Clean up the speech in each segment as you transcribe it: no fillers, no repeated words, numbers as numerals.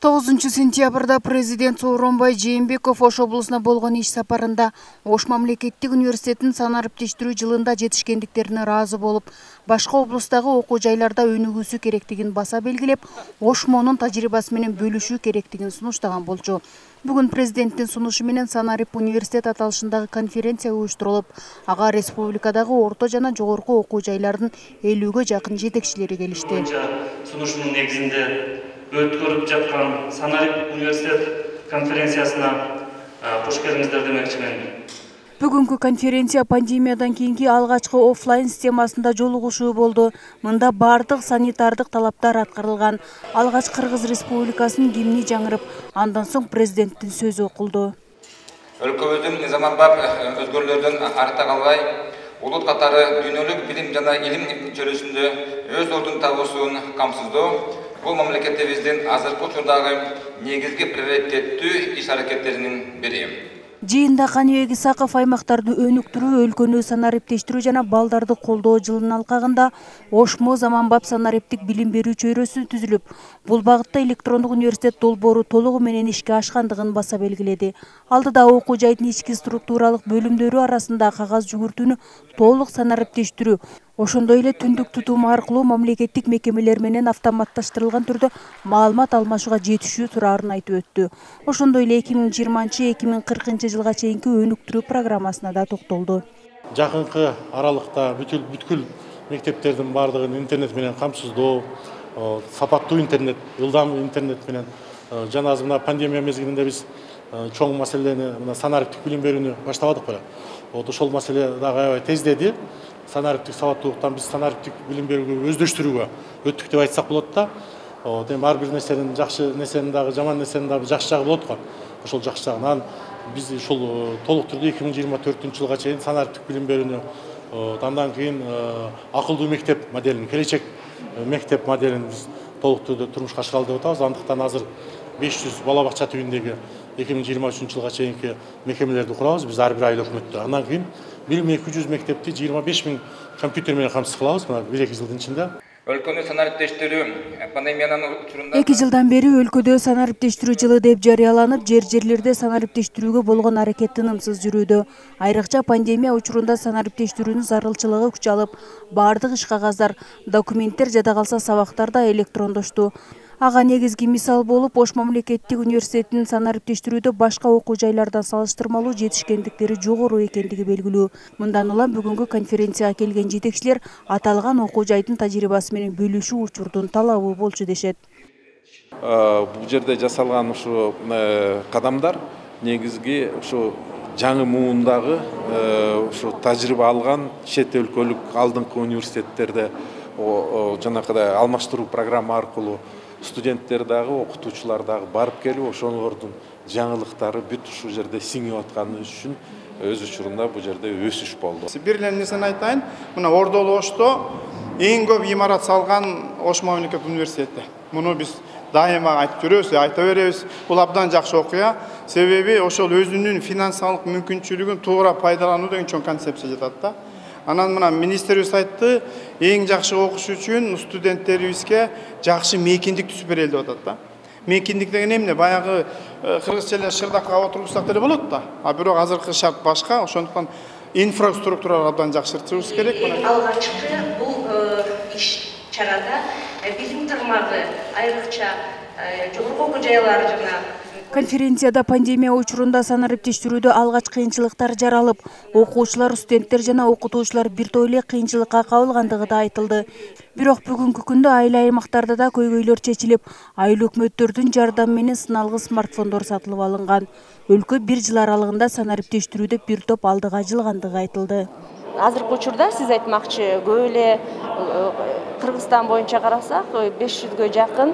9-сентябрда президент Сооронбай Жээнбеков Ош облусуна болгон иш сапарында Ош мамлекеттик университетин санариптештирүү жылында жетишкендиктерине ыраазы болуп, башка облустагы окуу жайларда өнүгүүсү керектигин баса белгилеп, Ошмонун тажрыйбасы менен бөлүшүү керектигин сунуштаган болчу. Бүгүн президенттин сунушу менен Санарип университет аталышындагы конференция уюштурулуп, ага республикадагы орто жана жогорку окуу жайлардын 50ге жакын жетекчилери келишти. Сунушунун негизинде өткөрүп жаткан Санарип университет конференциясына кош келиңиздер демекчимин. Бүгүнкү конференция пандемиядан кийинки алгачкы оффлайн системасында жолугушуу болду. Мында бардык санитардык талаптар аткарылган. Алгач Кыргыз Республикасынын гимни жаңырып, андан соң президенттин сөзү окулду. Өлкөбүздүн заманбап өзгөрүүлөрдөн арта калбай, улут катары дүйнөлүк билим жана илим чөйрөсүндө өз ордун табуусун камсыздоо бул мамлекетибиздин азыркы учурдагы негизги приоритеттүү иш-аракеттеринин бири. Жыйында Каныбек Исаков аймактарды өнүктүрүү, өлкөнү санариптештирүү жана балдарды колдоо жылынын алкагында Ошмо заманбап санариптик билим берүү чөйрөсү түзүлүп, бул багытта электрондук университет долбоору толугу менен ишке ашкандыгын баса белгиледи. Алдыда окуу жайдын ички структуралык бөлүмдөрү арасында кагаз жүгүртүүнү толук санариптештирүү, ошондой эле түндүк тутум аркылуу мамлекеттик мекемелер менен автоматташтырылган түрдө маалымат алмашууга жетишүү тураарын айтып өттү. Ошондой эле 2020-2040 жылга чейинки өнүктүрүү программасына да токтолду. Жакынкы аралыкта бүткүл мектептердин бардыгын интернет менен камсыздоо, сапаттуу интернет, ылдам интернет менен жана мына пандемия мезгилинде биз чоң маселени мына санариптик билим берүүнү баштабадыкпы. Ошол маселе дагы аябай тездеди. Санариптик сабаттуулуктан биз санариптик билим берүүгө өздөштүрүүгө өттүк деп айтсак болот да. Ар бир нерсенин жакшы нерсенин дагы жаман нерсенин дагы жакшы жагы болот го. Ошол жакшы жагынан биз ушул толук түрдө 2024-жылга чейин санариптик билим берүүнү, андан кийин акылдуу мектеп моделин, келечек мектеп моделин биз толук түрдө турмушка чыгаралы деп атабыз. Андыктан азыр 500 бала бакча түйүндөгү 2023-жылга чейинки мекемелерди курабыз биз ар бир айыл өкмөттө. Андан кийин 1200 мектепти 25 000 компьютер менен камсыз кылабыз мына 1-2 жылдын ичинде. Өлкөнү санариптештирүү пандемиянын учурунда 2 жылдан бери өлкөдө санариптештирүү жылы деп жарыяланып, жерлерде санариптештирүүгө болгон аракет тынымсыз жүрүүдө. Айрыкча пандемия учурунда санариптештирүүнүн зарылчылыгы күч алып, бардык иш кагаздар, документтер жада калса сабактар да электрондошту. Ага негизги мисал болуп, Ош мамлекеттик университетинин санариптештирүүдө башка окуу жайлардан салыштырмалуу жетишкендиктери жогору экендиги белгилүү. Мындан улам бүгүнкү конференцияга келген жетекчилер аталган окуу жайдын тажрыйбасы менен бөлүшүү учурдун талабы болчу дешет. Бул жерде жасалган ушу кадамдар негизги ушу жаңы муундагы ушу тажрыйба алган чет өлкөлүк алдыңкы университеттерде жанакыдай алмаштыруу программа аркылуу студенттер дагы, окутуучулар дагы барып келип, ошолордун жаңылыктары бүт ушул жерде сиңип атканы үчүн өз учурунда бул жерде өсүш болду. Бир эле нерсени айтайын, мына Ордолу Ошто эң көп имарат салган Ош мамлекеттик университети. Муну биз дайыма айтып жүрөбүз, айта беребиз. Бул абдан жакшы окуя. Себеби ошол өзүнүн финансылык мүмкүнчүлүгүн туура пайдалануу деген чоң концепция жатат да. Анан мына министрибиз айтты, эң жакшы окуш үчүн студенттерибизге жакшы мейкиндик түзүп берели деп атат да. Мейкиндик деген эмне? Баягы кыргызча эле шырдакка отургузсак деле болот да. Бирок азыркы шарт башка, ошондуктан инфраструктураларды абдан жакшыртышыбыз керек. Алгачкы бул иш чарада билим тармагы айрыкча жогорку окуу жайлар жана Конференцияда пандемия учурунда санариптештирүүдө алгач кыйынчылыктар жаралып, окуучулар, студенттер жана окутуучулар бир топ эле кыйынчылыкка кабылгандыгы да айтылды. Бирок бүгүнкү күндө айыл аймактарда да көйгөйлөр чечилип, айыл өкмөттөрдүн жардамы менен сыналгы смартфондор сатылып алынган. Өлкө 1 жыл аралыгында санариптештирүүдө бир топ алдыга жылгандыгы айтылды. Азыркы учурда сиз айтмакчы, көп эле Кыргызстан боюнча карасак 500ге жакын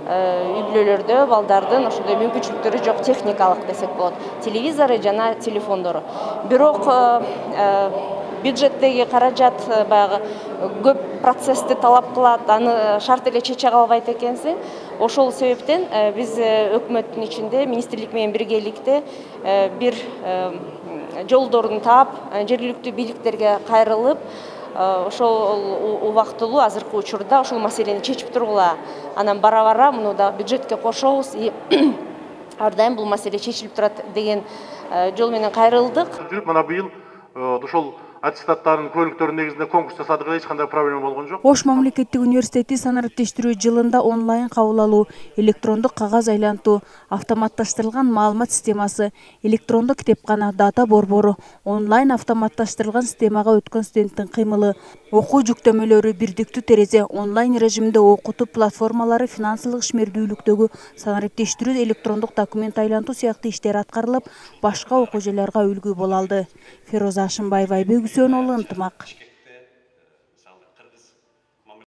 үй бүлөлөрдө балдардын ошондой мүмкүнчүлүктөрү жок, техникалык десек болот, телевизору жана телефондору. Бирок бюджеттеги каражат баягы көп процессти талап кылат, аны шарт эле чече калбайт экенсиң. Ошол себептен биз өкмөттүн ичинде министрлик менен биргеликте бир жолдорун таап, жергиликтүү бийликтерге кайрылып, ошол убактылуу азыркы учурда ушул маселени чечип тургула. Анан бара-бара муну да бюджетке кошобуз и ар дайым бул маселе чечилип турат деген жол менен кайрылдык. Жүрүп мына быйыл ошол аттестаттарын көлүктөрдүн негизинде конкурс жасадык, эч кандай проблема болгон жок. Ош мамлекеттик университети санариптештирүү жылында онлайн кабыл алуу, электрондук кагаз айлантуу, автоматташтырылган маалымат системасы, электрондук китепкана, дата борбору, онлайн автоматташтырылган системага өткөн студенттин кыймылы, окуу жүктөмөлөрү, бирдиктүү терезе, онлайн режимде окутуу платформалары, финансылык ишмердүүлүктөгү санариптештирүү, электрондук документ айлантуу сыяктуу иштер аткарылып, башка окуу жайларга үлгү боло алды. Фероза Ашымбаева, Айбек Үсөнұлы, Ынтымақ.